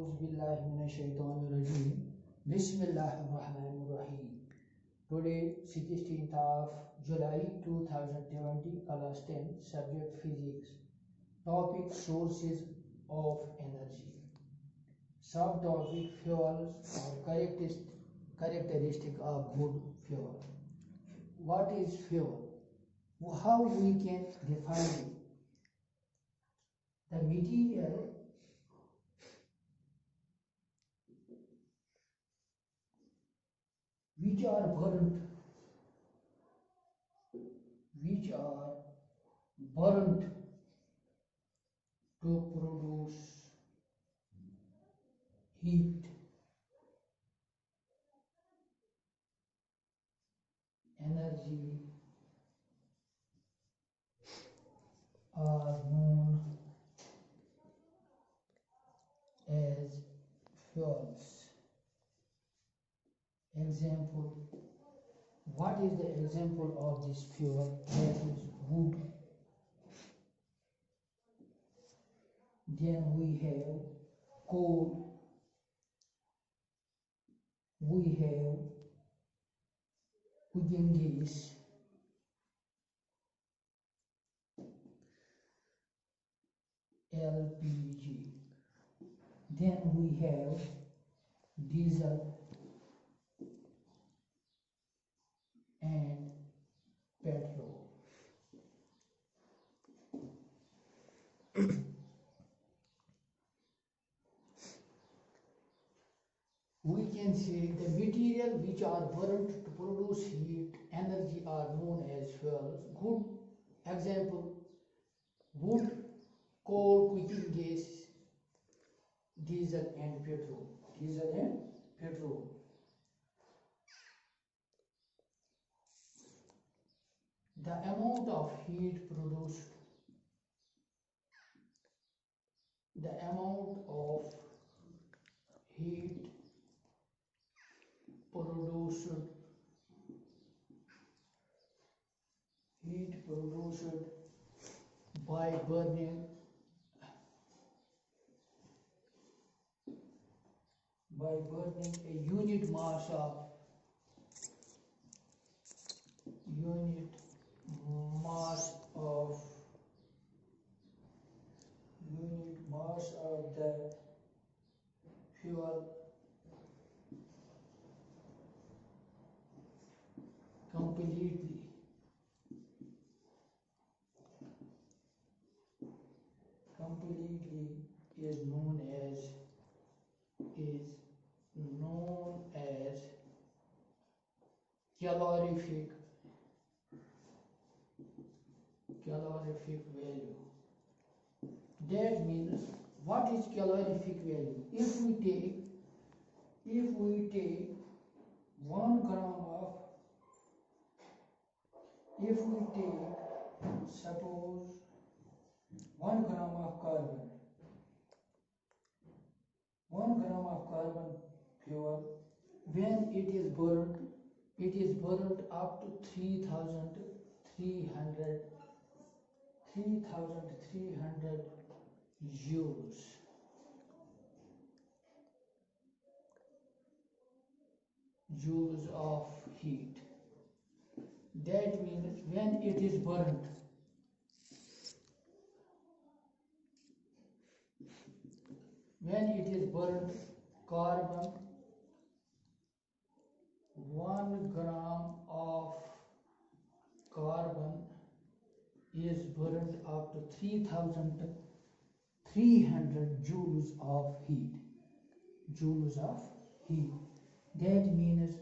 Auzubillahiminashaitanirrajim. Bismillahirrahmanirrahim. Today, 16th of July 2020, class 10, subject physics. Topic sources of energy. Subtopic fuels or characteristic of good fuel. What is fuel? How we can define it? The material which are burnt to produce heat, energy are known as fuels. Example. What is the example of this fuel? That is wood. Then we have coal. We have cooking gas. LPG. Then we have diesel and petrol. We can say the material which are burnt to produce heat, energy are known as fuels. Good example: wood, coal, cooking gas, diesel and petrol. The amount of heat produced by burning a unit mass of the fuel completely is known as calorific value. That means, what is calorific value? If we take 1 gram of, suppose 1 gram of carbon, 1 gram of carbon fuel, when it is burned up to 3,300 joules of heat. That means when it is burnt, carbon, 1 gram of carbon is burnt up to 3,300 joules of heat. That means,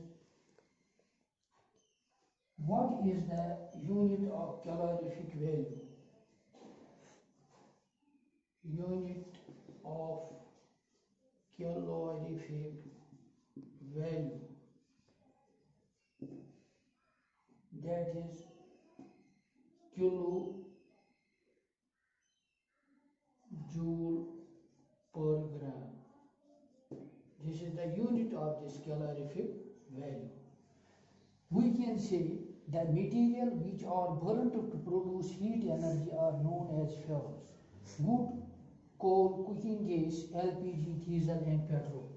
what is the unit of calorific value? Unit of calorific value, that is kilojoule per gram. This is the unit of this calorific value. We can say the material which are burnt to produce heat energy are known as fuels. Wood, coal, cooking gas, LPG, diesel and petrol.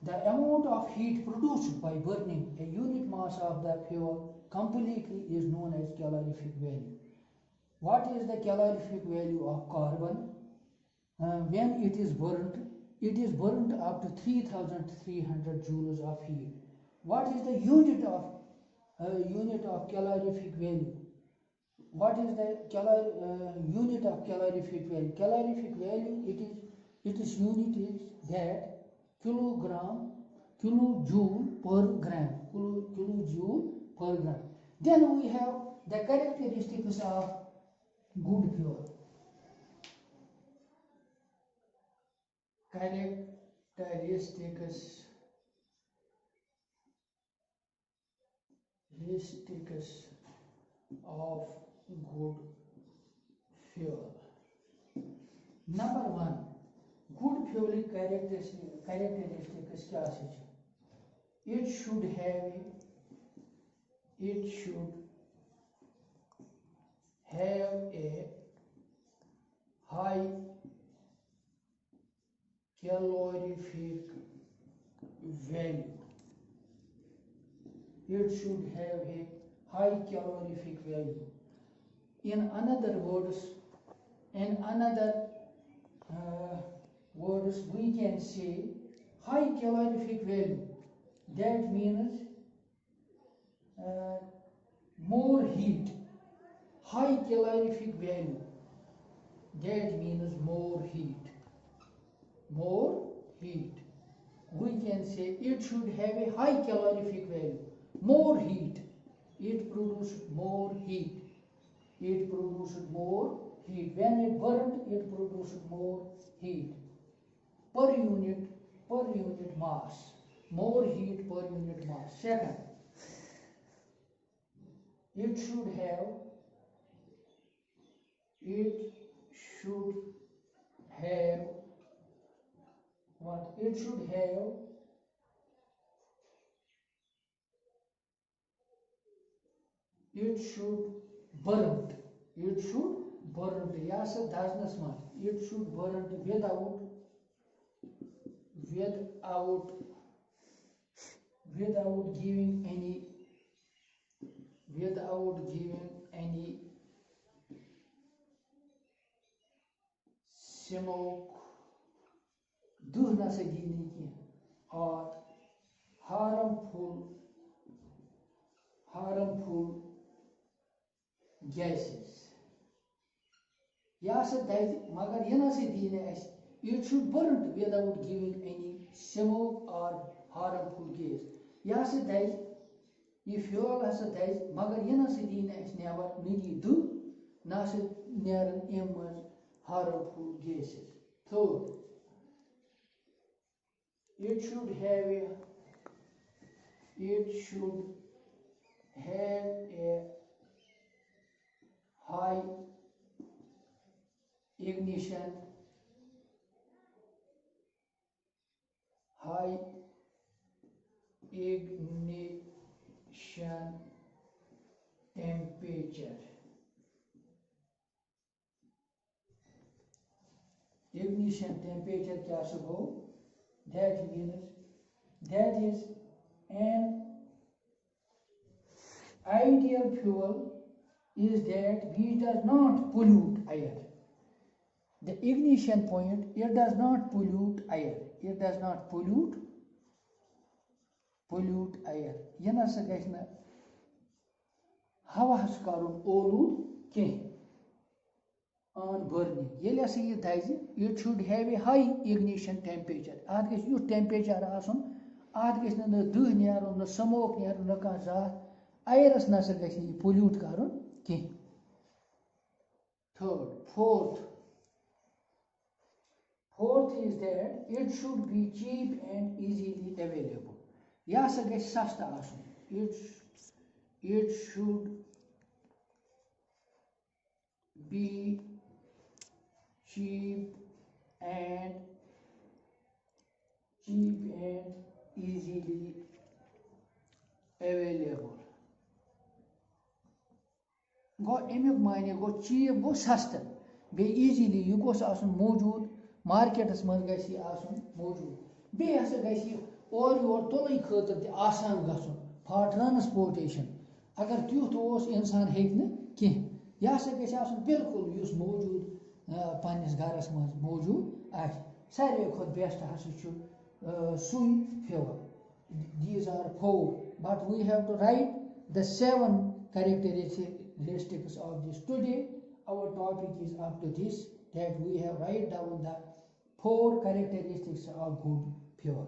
The amount of heat produced by burning a unit mass of the fuel completely is known as calorific value. What is the calorific value of carbon? When it is burnt up to 3300 joules of heat. What is the unit of calorific value? What is the unit of calorific value? Calorific value, its unit is that kilojoule per gram. Kilojoule per gram. Then we have the characteristics of good fuel. Characteristics of good fuel. Number one, good fuel characteristics क्या है? It should have a high calorific value. It should have a high calorific value. In other words, we can say high calorific value. That means more heat. High calorific value. That means more heat. More heat. We can say it should have a high calorific value. More heat. It produces more heat. It produces more heat. When it burnt, it produces more heat. Per unit mass. More heat per unit mass. Second, it should have what? It should have burnt. It should burnt. Yes, that's not. It should burnt without giving any smoke, or harmful gases. Yes, magar it should burn without giving any smoke or harmful gas. Yes, if fuel has magar never need do harmful gases. Third, it should have a high ignition temperature. Ignition temperature क्या हो? That means that is an ideal fuel is that which does not pollute air. The ignition point, it does not pollute air. It does not pollute air. Yeh na sa gژھِ na havas karun olud keh on burning. Yele hasa yeh dazi, it should have a high ignition temperature. Ath gژھِ yuth temperature asun, ath gژھِ na 10 nerun, na smoke nerun, na kah zat. Airas na sa gژھِ yeh pollute karun keh. Fourth is that it should be cheap and easily available. Yah sa gژھِ sasta asun. It should be cheap and easily available. Go emek mane go cheap go sasta. Be easily you go asun mojud markets मज गसी आसन मौजूद बे हसा गसी और your तुलन खतर ते आसान गसन for transportation अगर तुथ ओस इंसान हेक न कह यह हसा गसी आसन बिल्कुल युस मौजूद पन्निस घरस मज मौजूद आस सारे खुद बेस्ट हसा छु सुई फ्योर these are 4 but we have to write the 7 characteristics of this today our topic is up to this that we have write down the 4 characteristics of good fever